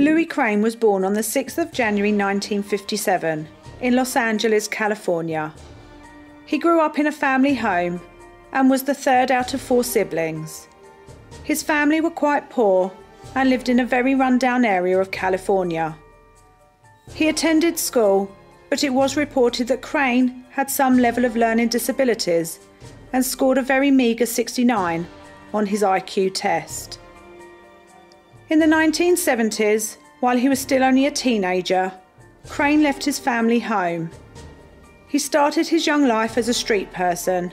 Louis Craine was born on the 6th of January 1957 in Los Angeles, California. He grew up in a family home and was the third out of 4 siblings. His family were quite poor and lived in a very run-down area of California. He attended school, but it was reported that Craine had some level of learning disabilities and scored a very meagre 69 on his IQ test. In the 1970s, while he was still only a teenager, Craine left his family home. He started his young life as a street person.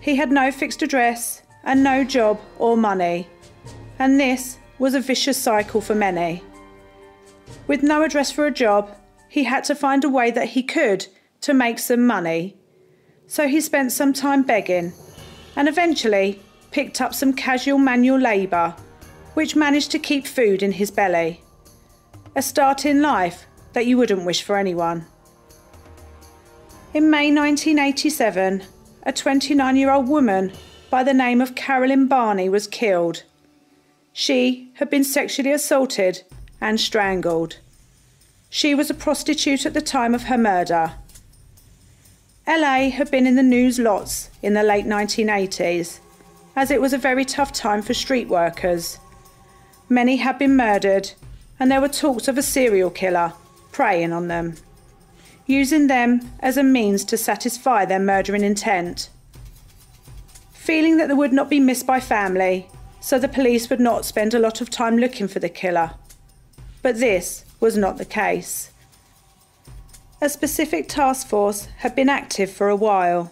He had no fixed address and no job or money, and this was a vicious cycle for many. With no address for a job, he had to find a way that he could to make some money. So he spent some time begging and eventually picked up some casual manual labour, which managed to keep food in his belly. A start in life that you wouldn't wish for anyone. In May 1987, a 29-year-old woman by the name of Carolyn Barney was killed. She had been sexually assaulted and strangled. She was a prostitute at the time of her murder. LA had been in the news lots in the late 1980s, as it was a very tough time for street workers. Many had been murdered, and there were talks of a serial killer preying on them, using them as a means to satisfy their murdering intent. Feeling that they would not be missed by family, so the police would not spend a lot of time looking for the killer. But this was not the case. A specific task force had been active for a while.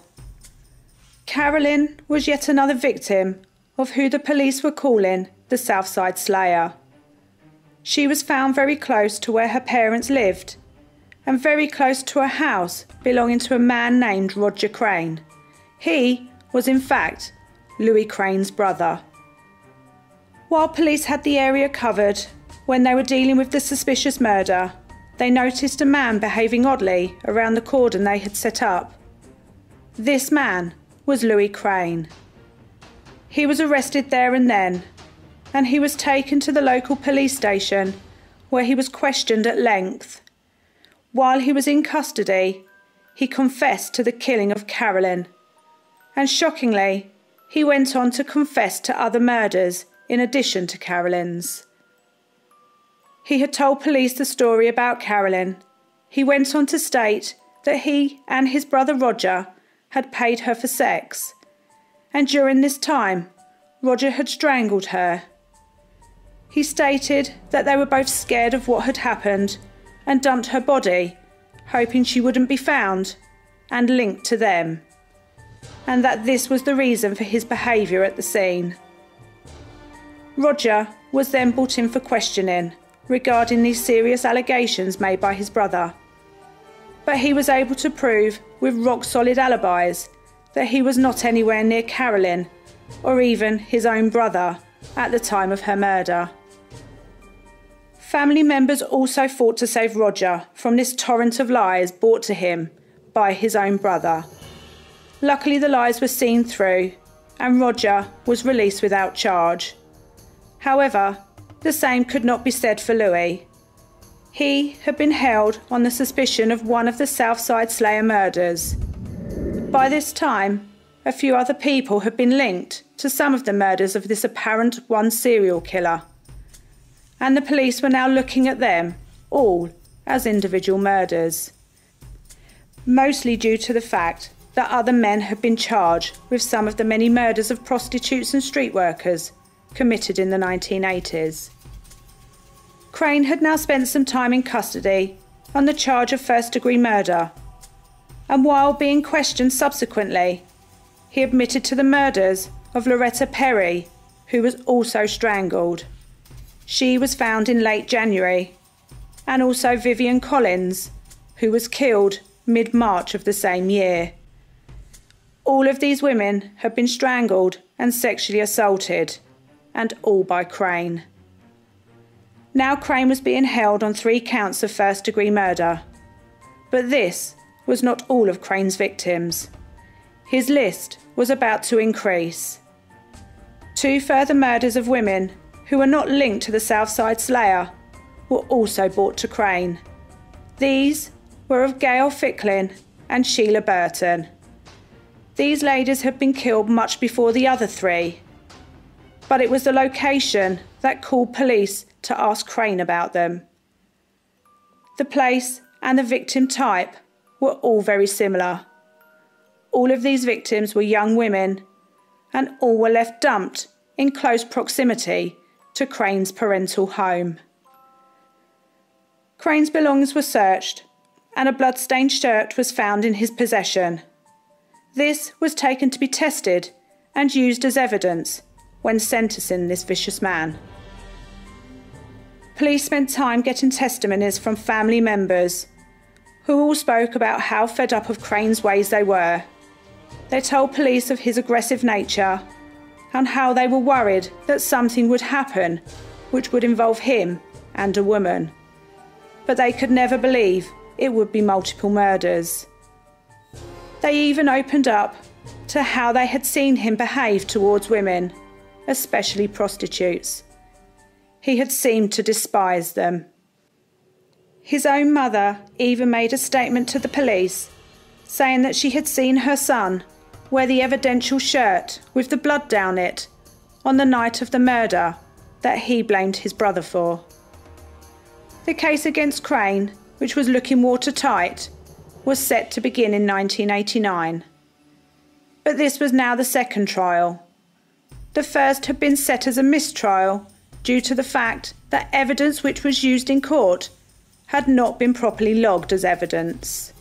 Carolyn was yet another victim of who the police were calling the Southside Slayer. She was found very close to where her parents lived, and very close to a house belonging to a man named Roger Craine. He was in fact Louis Craine's brother. While police had the area covered, when they were dealing with the suspicious murder, they noticed a man behaving oddly around the cordon they had set up. This man was Louis Craine. He was arrested there and then, and he was taken to the local police station where he was questioned at length. While he was in custody, he confessed to the killing of Carolyn, and shockingly, he went on to confess to other murders in addition to Carolyn's. He had told police the story about Carolyn. He went on to state that he and his brother Roger had paid her for sex, and during this time, Roger had strangled her. He stated that they were both scared of what had happened and dumped her body, hoping she wouldn't be found and linked to them, and that this was the reason for his behaviour at the scene. Roger was then brought in for questioning regarding these serious allegations made by his brother, but he was able to prove with rock-solid alibis that he was not anywhere near Carolyn or even his own brother at the time of her murder. Family members also fought to save Roger from this torrent of lies brought to him by his own brother. Luckily, the lies were seen through and Roger was released without charge. However, the same could not be said for Louis. He had been held on the suspicion of one of the Southside Slayer murders. By this time, a few other people had been linked to some of the murders of this apparent one serial killer, and the police were now looking at them all as individual murders, mostly due to the fact that other men had been charged with some of the many murders of prostitutes and street workers committed in the 1980s. Craine had now spent some time in custody on the charge of first-degree murder, and while being questioned subsequently, he admitted to the murders of Loretta Perry, who was also strangled. She was found in late January, and also Vivian Collins, who was killed mid-March of the same year. All of these women had been strangled and sexually assaulted, and all by Craine. Now Craine was being held on 3 counts of first-degree murder. But this was not all of Craine's victims. His list was about to increase. 2 further murders of women who were not linked to the Southside Slayer were also brought to Craine. These were of Gail Ficklin and Sheila Burton. These ladies had been killed much before the other three, but it was the location that called police to ask Craine about them. The place and the victim type were all very similar. All of these victims were young women, and all were left dumped in close proximity to Craine's parental home. Craine's belongings were searched, and a blood-stained shirt was found in his possession. This was taken to be tested and used as evidence when sentencing this vicious man. Police spent time getting testimonies from family members who all spoke about how fed up of Craine's ways they were. They told police of his aggressive nature and how they were worried that something would happen which would involve him and a woman. But they could never believe it would be multiple murders. They even opened up to how they had seen him behave towards women, especially prostitutes. He had seemed to despise them. His own mother even made a statement to the police, saying that she had seen her son wear the evidential shirt with the blood down it on the night of the murder that he blamed his brother for. The case against Craine, which was looking watertight, was set to begin in 1989. But this was now the second trial. The first had been set as a mistrial due to the fact that evidence which was used in court had not been properly logged as evidence.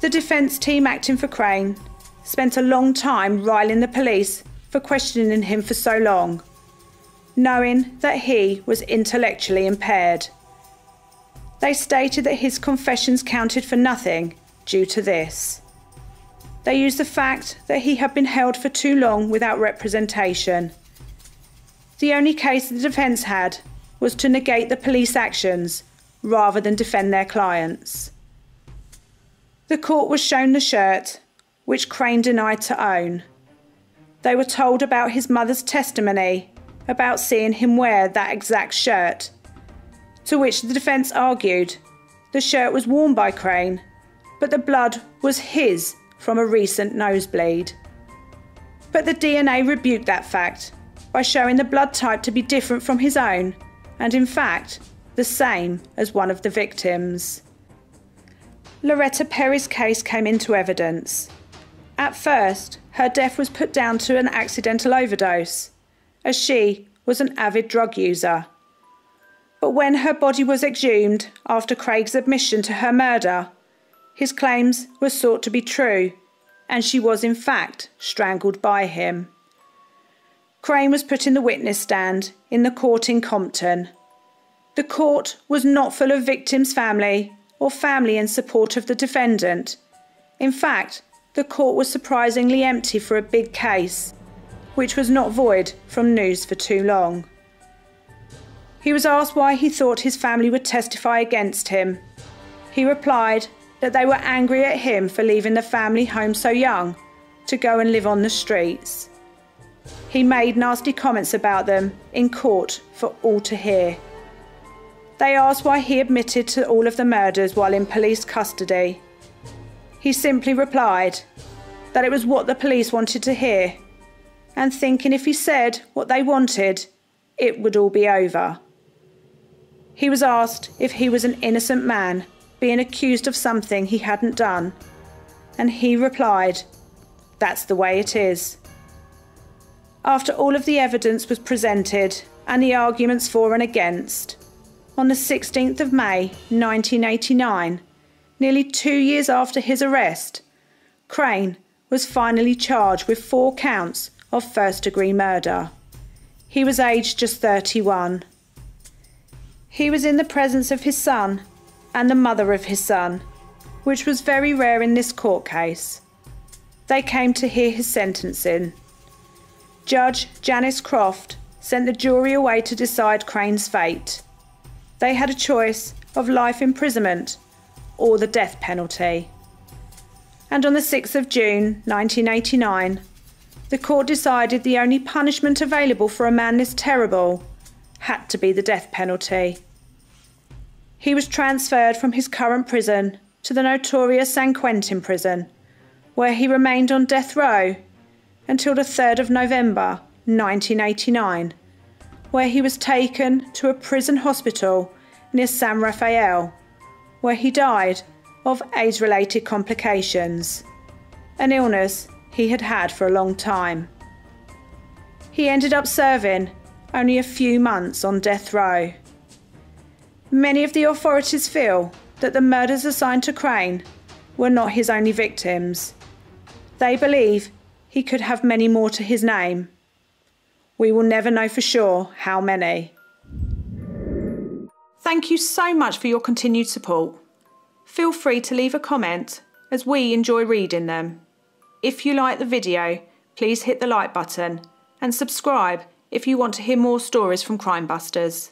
The defence team acting for Craine spent a long time riling the police for questioning him for so long, knowing that he was intellectually impaired. They stated that his confessions counted for nothing due to this. They used the fact that he had been held for too long without representation. The only case the defence had was to negate the police actions rather than defend their clients. The court was shown the shirt, which Craine denied to own. They were told about his mother's testimony about seeing him wear that exact shirt, to which the defence argued the shirt was worn by Craine, but the blood was his from a recent nosebleed. But the DNA rebuked that fact by showing the blood type to be different from his own, and in fact, the same as one of the victims. Loretta Perry's case came into evidence. At first, her death was put down to an accidental overdose, as she was an avid drug user. But when her body was exhumed after Craig's admission to her murder, his claims were sought to be true, and she was in fact strangled by him. Craine was put in the witness stand in the court in Compton. The court was not full of victims' family or family in support of the defendant. In fact, the court was surprisingly empty for a big case, which was not void from news for too long. He was asked why he thought his family would testify against him. He replied that they were angry at him for leaving the family home so young to go and live on the streets. He made nasty comments about them in court for all to hear. They asked why he admitted to all of the murders while in police custody. He simply replied that it was what the police wanted to hear, and thinking if he said what they wanted, it would all be over. He was asked if he was an innocent man being accused of something he hadn't done, and he replied, "That's the way it is." After all of the evidence was presented and the arguments for and against, on the 16th of May 1989, nearly 2 years after his arrest, Craine was finally charged with 4 counts of first-degree murder. He was aged just 31. He was in the presence of his son and the mother of his son, which was very rare in this court case. They came to hear his sentencing. Judge Janice Croft sent the jury away to decide Craine's fate. They had a choice of life imprisonment or the death penalty. And on the 6th of June 1989, the court decided the only punishment available for a man this terrible had to be the death penalty. He was transferred from his current prison to the notorious San Quentin prison, where he remained on death row until the 3rd of November 1989, where he was taken to a prison hospital near San Rafael, where he died of AIDS-related complications, an illness he had had for a long time. He ended up serving only a few months on death row. Many of the authorities feel that the murders assigned to Craine were not his only victims. They believe he could have many more to his name. We will never know for sure how many. Thank you so much for your continued support. Feel free to leave a comment, as we enjoy reading them. If you like the video, please hit the like button and subscribe if you want to hear more stories from Crime Busters.